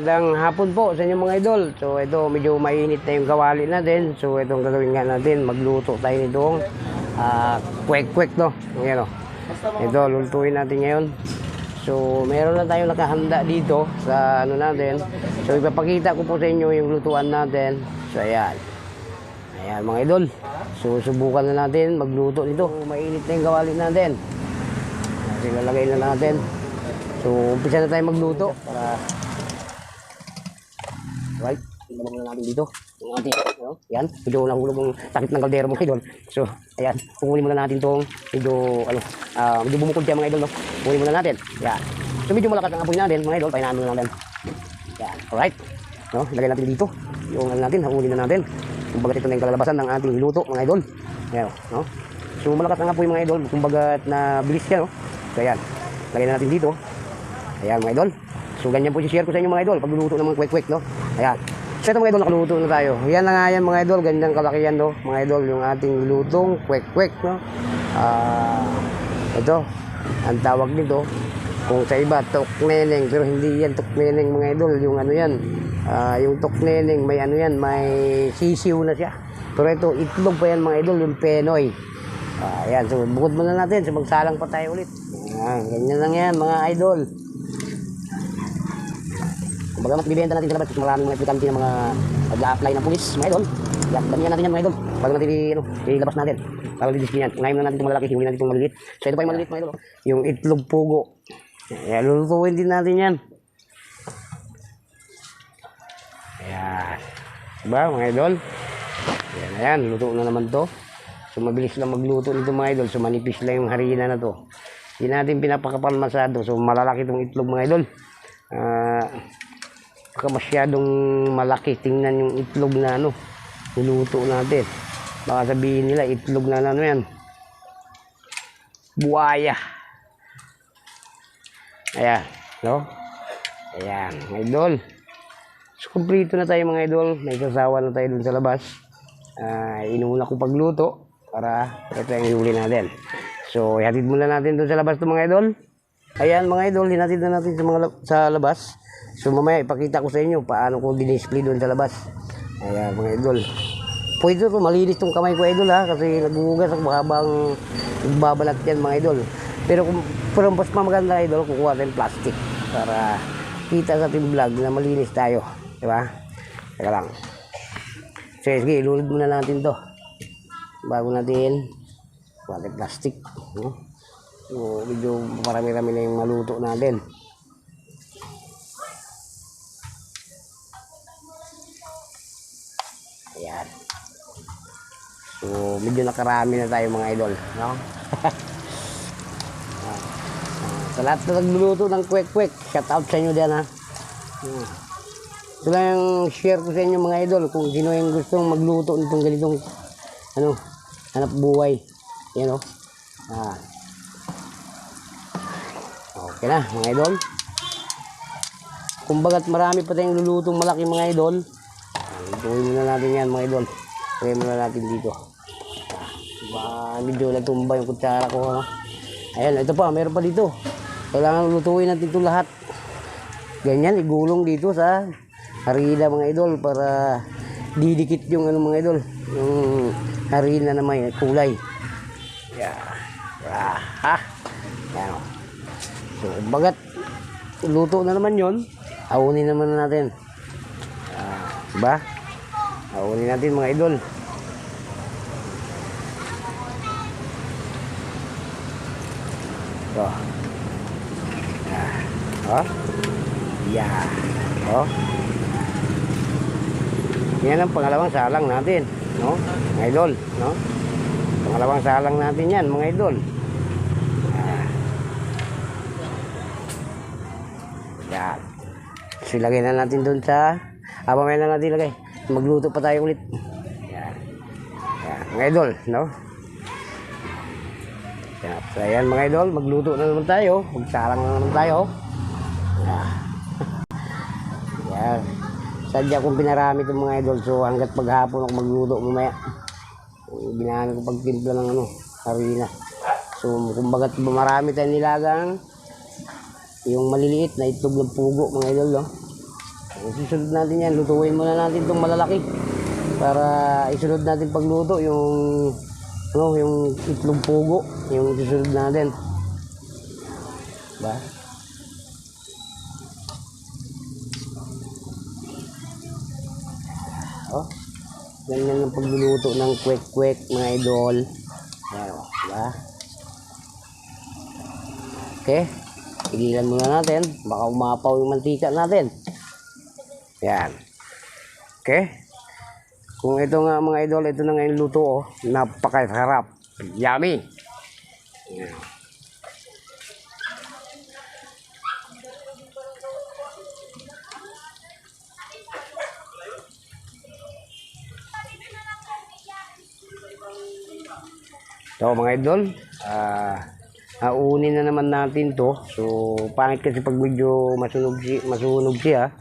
Magandang hapon po sa inyo mga idol. So ito medyo mainit na yung kawali natin. So itong gagawin nga natin, magluto tayo nitong kwek-kwek no. Ngayon, ito lulutuin natin ngayon. So meron na tayong nakahanda dito sa ano natin. So ipapakita ko po sa inyo yung lutuan natin. So ayan. Ayan mga idol. So subukan na natin magluto nito. So, mainit na yung kawali natin. So ilalagay na natin. So umpisa na tayo magluto para right, ilagay na natin dito. Yung ating, yan, medyo nahulog yung takip ng kaldero mga idol. So, ayan, kukunin muna natin itong medyo, medyo bumukod siya mga idol, no? Kukunin muna natin. Yan. So, medyo malakas ang apoy natin mga idol, pahinaan muna natin. Yan, alright. No, ilagay natin dito. Yung ano natin, hakunin na natin. Kumbaga ito na yung kalalabasan ng ating niluto mga idol. Yan, no? So, malakas ang apoy mga idol, kumbaga na bilis siya, no? So, ayan, lagay na natin dito. Ayan mga idol. So ganyan po i-share ko sa inyo mga idol pagluluto ng mga kwek-kwek no. Ayan. So ito mga idol nakaluto na tayo. Yan na nga yan mga idol, gandang kalaki yan no. Mga idol yung ating lutong kwek-kwek no. Ito ang tawag nito kung sa iba tokneneng, pero hindi yan tokneneng mga idol, yung ano yan. Yung tokneneng may ano yan, may sisiw na siya. Pero ito itlog pa yan mga idol, yung penoy. Ayan, so bukod muna natin, so magsalang pa tayo ulit. Ayan, ganyan lang yan mga idol. Kumbaga mas bibenta natin sa labas kasi maraming mga aplikante ng mga nag-a-apply ng pulis mga idol. Ganyan natin yan mga idol. Bago natin ilabas natin. Bago didiskin yan. Ngayon na natin itong malalaki, hindi natin itong maliliit. So ito pa yung maliliit mga idol. Yung itlog pugo. Ayan, lulutuin din natin yan. Ayan. Diba mga idol? Ayan, ayan. Luto na naman to. So mabilis lang magluto nito mga idol. So manipis lang yung harina na to. Hindi natin pinapakapal masyado. So malalaki itong itlog mga idol. Baka masyadong malaki. Tingnan yung itlog na ano niluto natin. Baka sabihin nila itlog na ano yan, buhaya. Ayan no? Ayan mga idol. So kumplito na tayo mga idol. May sasawa na tayo dun sa labas. Inuuna kong pagluto para ito yung huli natin. So ihatid muna natin dun sa labas to mga idol. Ayan mga idol, hinatid na natin sa labas. So mamaya ipakita ko sa inyo paano ko din-display doon sa labas. Ayan mga idol. Pwede ito, malinis tong kamay ko idol ha. Kasi nagugugas ako habang nagbabalat yan mga idol. Pero mas maganda idol, kukuha tayong plastic. Para kita sa ating vlog na malinis tayo. Diba? Teka lang. So sige, ilulod muna natin to. Bago natin kuha tayong plastic. So medyo marami-rami na yung maluto natin. Ayan. So medyo nakarami na tayo mga idol, no? Sa lahat na nagluluto ng kwek-kwek, shout out sa inyo dyan ha. Ito lang yung share ko sa inyo mga idol, kung sino yung gustong magluto nitong ganitong ano, hanap buhay. Yan o. Okay na mga idol. Kumbagat marami pa tayong lulutong malaki mga idol. Lutuin muna natin yan mga idol. Try muna natin dito. Medyo natumba yung kutsara ko. No? Ayan, ito pa, meron pa dito. Kailangan lutuin natin ito lahat. Ganyan, igulong dito sa harina mga idol para didikit yung ano mga idol. Yung harina na may kulay. Yeah. Ayan. So, bagat luto na naman yon, aunin naman natin. Diba? Aunin natin mga idol. So. Yeah. Oh. Yan ang pangalawang salang natin, no? Mga idol, no? Pangalawang salang natin yan, mga idol. Yan. So, ilagay na natin doon sa mamaya na natin ilagay. Magluto pa tayo ulit. Yan. Yan. Mga idol, no? Yan. So, ayan mga idol, magluto na naman tayo. Magsalang na naman tayo. Yan. Yan. Sadya kong pinarami itong mga idol. So, hanggat paghapon ako magluto mamaya. Binahan ko pagtimpla ng ano, harina. So, kumbagat marami tayong nilagang yung maliliit na itlog ng pugo mga idol, no? Susunod natin yan. Lutuin muna natin itong malalaki. Para isunod natin pagluto yung yung itlog pugo. Yung susunod natin. Ba? Oh, ganyan ang pagluluto ng kwek-kwek mga idol. Yan, diba? Okay, tigilan muna natin. Baka umapaw yung mantika natin. Yan. Okay. Kung ito nga mga idol, ito na nga yung luto, oh. Napakasarap. Yummy. Yan. So mga idol, aunin na naman natin to. So pangit kasi pag medyo masunog siya,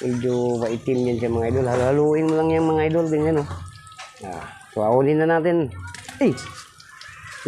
medyo maitim yan siya mga idol. Haluin mo lang yan mga idol, ganyan oh. So aunin na natin. Ay,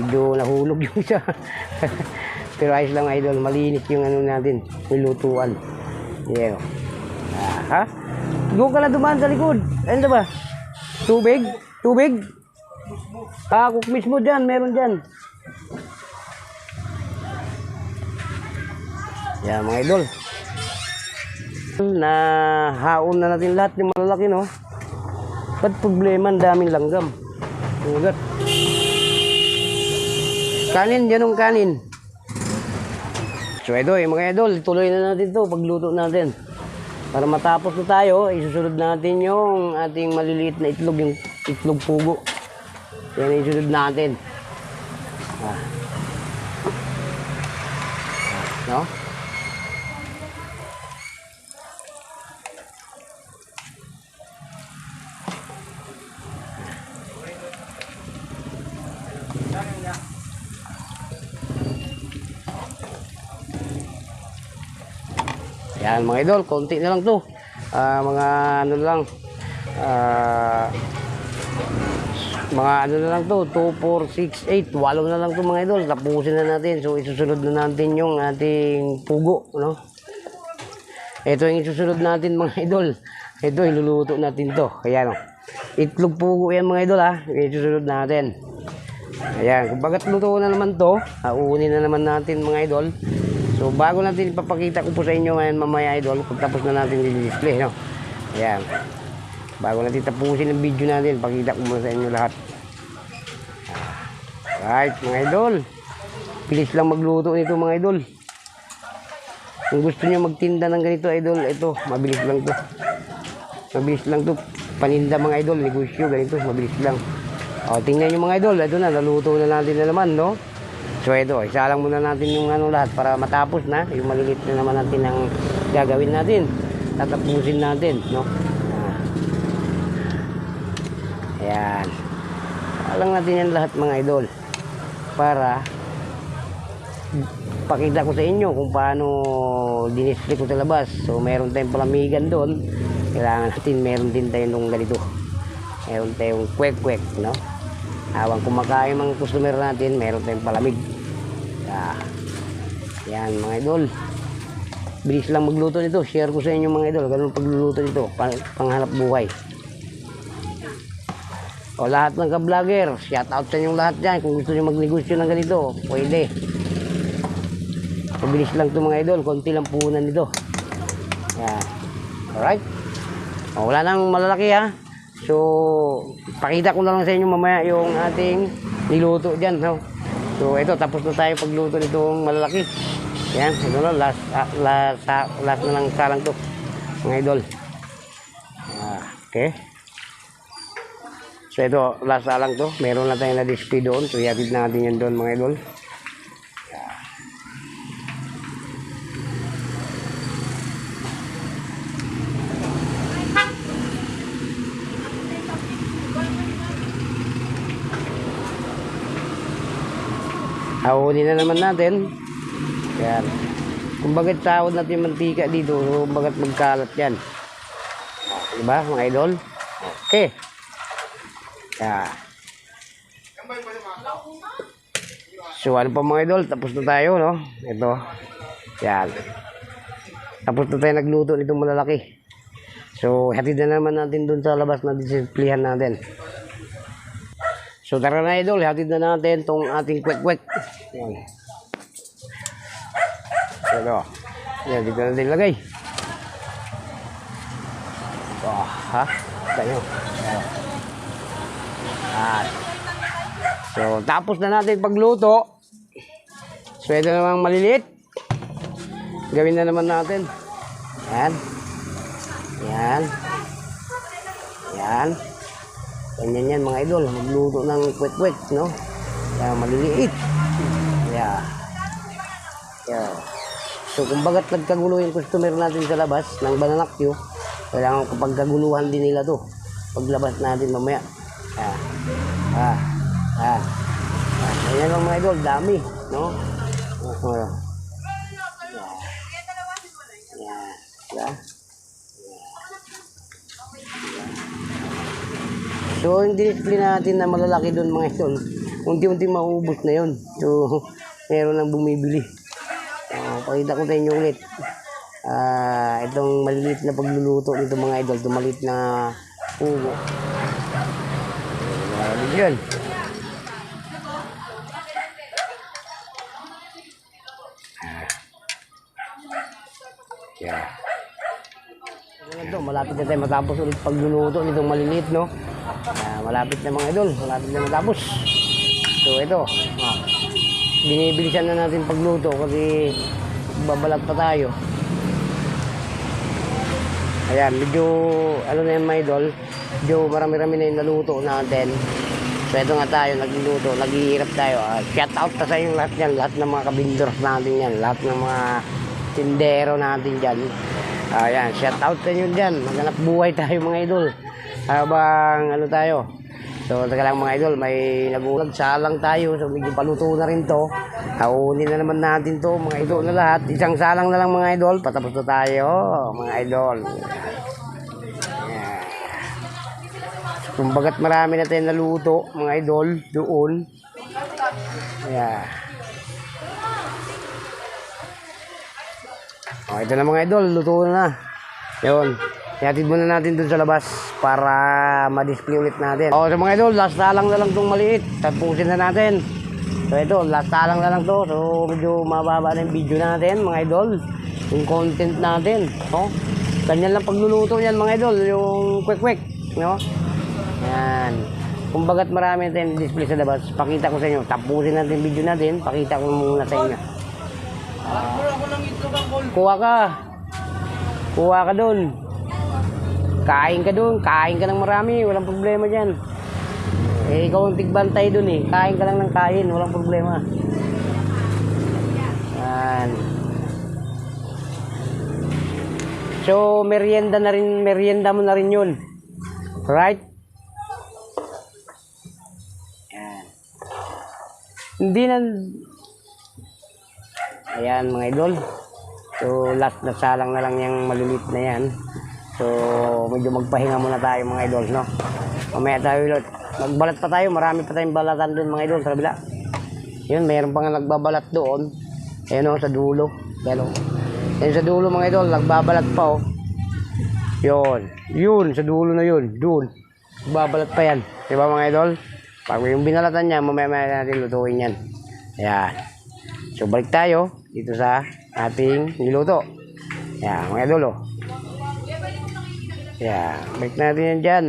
medyo nahulog yung isa. Pero ayos lang idol, malinis yung ano natin, nilutuan. Yeah. Ha? Go ka na dumaan sa likod. Ano ba? Tubig? Tubig? Cook mismo dyan, meron dyan. Yan mga idol. Nahaon na natin lahat yung malalaki, no? Ba't problema, ang daming langgam. Ugat. Kanin, yan ang kanin. So ito mga idol, tuloy na natin to pagluto natin. Para matapos na tayo, isusunod natin yung ating maliliit na itlog, yung itlog pugo. Yan ang isunod natin. No? Yan mga idol, konti na lang to. Mga ano lang, mga ano na lang to, 2, 4, 6, 8, 8 na lang to mga idol. Tapusin na natin. So isusunod na natin yung ating pugo, no? Ito yung isusunod natin mga idol. Ito iluluto natin to. Ayan, no? Itlog pugo yan mga idol, ha. Isusunod natin. Ayan, kumbagat luto na naman to, uunin na naman natin mga idol. So bago natin ipapakita ko po sa inyo ngayon mamaya idol, pagtapos na natin i-display, no? Ayan. Bago natin tapusin ang video natin, pakita ko muna sa inyo lahat. Right, mga idol. Bilis lang magluto nito mga idol. Kung gusto niyo magtinda ng ganito idol, ito, mabilis lang to. Mabilis lang to. Paninda mga idol, negosyo, ganito, mabilis lang. O, tingnan nyo mga idol, ito na, naluto na natin na naman, no? So ito, isa lang muna natin yung ano lahat para matapos na. Yung malilit na naman natin ang gagawin natin. Tatapusin natin, no? Ayan. Alang natin yan lahat mga idol. Para pakita ko sa inyo kung paano dinisplay ko sa labas. So meron tayong palamigan doon. Kailangan natin meron din tayo nung ganito. Meron tayong kwek-kwek, no? Habang kumakain mga customer natin, meron tayong palamig. Yan mga idol. Bilis lang magluto nito. Share ko sa inyo mga idol. Ganun pagluluto nito. Panghanap buhay. O lahat ng ka-vlogger, shout out sa inyong lahat dyan. Kung gusto nyo magnegosyo ng ganito, pwede. Mabilis lang ito mga idol. Konti lang puhunan nito. Yan. Alright. O, wala nang malalaki ha. So, pakita ko na lang sa inyo mamaya yung ating niluto dyan. No? So, ito, tapos na tayo pagluto nitong malalaki. Yan, ito na, last na lang salang to, mga idol. Okay. So, ito, last salang to. Meron na tayong na-display doon. So, iatid natin yan doon, mga idol. Hawunin na naman natin. Yan. Kung bakit sahod natin yung mantika dito, kung bakit magkalat yan. Diba mga idol? Okay. Yan. So ano pa mga idol, tapos na tayo, no? Ito. Yan. Tapos na tayo nagluto nitong malalaki. So, hatid na naman natin dun sa labas na disiplihan natin. So, tara na idol, hatid na natin tong ating kwek-kwek. Yan. So, ito. Yan, dito natin ilagay. Oh, ha? Tayo. At, so, tapos na natin pagluto. So, ito namang maliliit. Gawin na naman natin. Yan. Yan. Yan. Ganyan yan mga idol. Magluto ng kwek-kwek, no? Yan, maliliit. Yan. Yan. So, kung bagat nagkagulo yung customer natin sa labas ng Bananakyo, kailangan kapag kaguluhan din nila to. Paglabas natin mamaya. Yan. Yan. Ganyan lang mga idol. Dami, no? Yan. Yan. So, yung display natin na malalaki doon mga idol, unti-unti maubos na yun. So, meron nang bumibili. Pakita ko sa inyo ulit. Itong maliliit na pagluluto nito mga idol, itong maliit na pugo. Yun. Yeah. Malapit na tayo matapos ulit pagluluto nitong maliliit, no? Malapit na mga idol, malapit na matapos. So ito, binibilisan na natin pagluto kasi babalat pa tayo. Ayan, medyo ano na yung mga idol, medyo marami-rami na yung naluto natin. So ito nga tayo, nagluluto, naghihirap tayo. Shout out na sa inyo lahat yan, lahat ng mga kabindors natin yan, lahat ng mga tindero natin dyan. Ayan, shout out sa inyo dyan, maghanap buhay tayo mga idol. Habang ano tayo. So taga lang mga idol, may nagulag, salang tayo. So medyo paluto na rin to. Haunin na naman natin to mga idol na lahat. Isang salang na lang mga idol, patapos na tayo mga idol. Kung bagat marami na tayong naluto mga idol doon. Ayan. Ito na mga idol, luto na. Yun. Ihatid muna natin dun sa labas para ma-display ulit natin. So mga idol, last talang na lang itong maliit. Tapusin na natin. So ito, last talang na lang to. So medyo mababa na yung video natin mga idol. Yung content natin. No? Ganyan lang pagluluto yan mga idol. Yung kwek-kwek. No? Yan. Kung bagat marami natin display sa labas, pakita ko sa inyo. Tapusin natin yung video natin. Pakita ko muna sa inyo. Kuha ka. Kuha ka dun. Kain ka dun, kain ka ng marami, walang problema dyan. Ikaw ang tigbantay dun eh. Kain ka lang ng kain, walang problema. Yan. So, merienda na rin, merienda mo na rin yun. Right? Yan. Hindi na... Ayan mga idol. So, last na salang na lang yung maliliit na yan. So, medyo magpahinga muna tayo mga idol, no? Mamaya tayo ulit. Magbalat pa tayo, marami pa tayong balatan doon mga idol sa kabila. Yun, mayroon pa nga nagbabalat doon. Ayun o, sa dulo. Yan o. Yan sa dulo mga idol, nagbabalat pa o. Yun. Yun, sa dulo na yun. Doon. Nagbabalat pa yan. Diba mga idol? Pag yung binalatan niya, mamaya natin lutuin yan. Ayan. So, balik tayo dito sa ating niluto. Ayan, mga idol o. Yeah, balik natin yan dyan.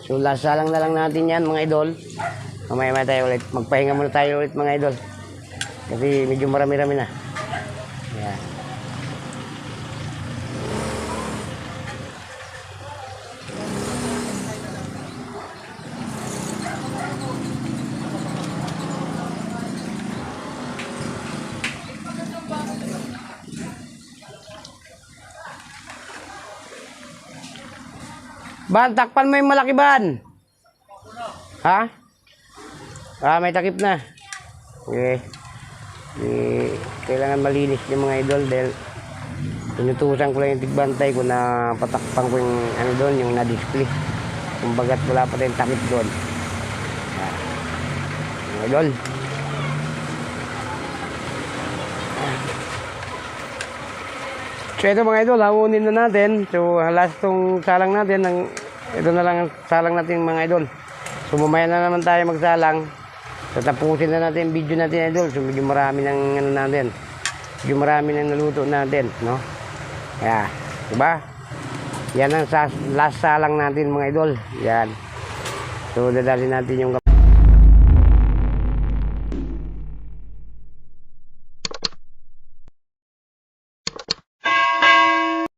So, lasa lang na lang natin yan mga idol. Mamaya tayo ulit. Magpahinga muna tayo ulit mga idol. Kasi medyo marami-rami na. Yeah. Ban, takpan mo yung malaki ban. Ha? May takip na. Okay. Kailangan malinis yung mga idol dahil tinutusan ko lang yung tigbantay ko na patakpan ko yung ano doon, yung na-display. Kung bagat wala pa tayong takip doon. Mga idol. So ito mga idol, hamunin na natin. So last tong salang natin, ito na lang ang salang natin mga idol. So mamaya na naman tayo magsalang. So tapusin na natin yung video natin idol. So medyo marami ng ano natin. Medyo marami ng naluto natin, no? Kaya, diba? Yan ang last salang natin mga idol. Yan. So dadali natin yung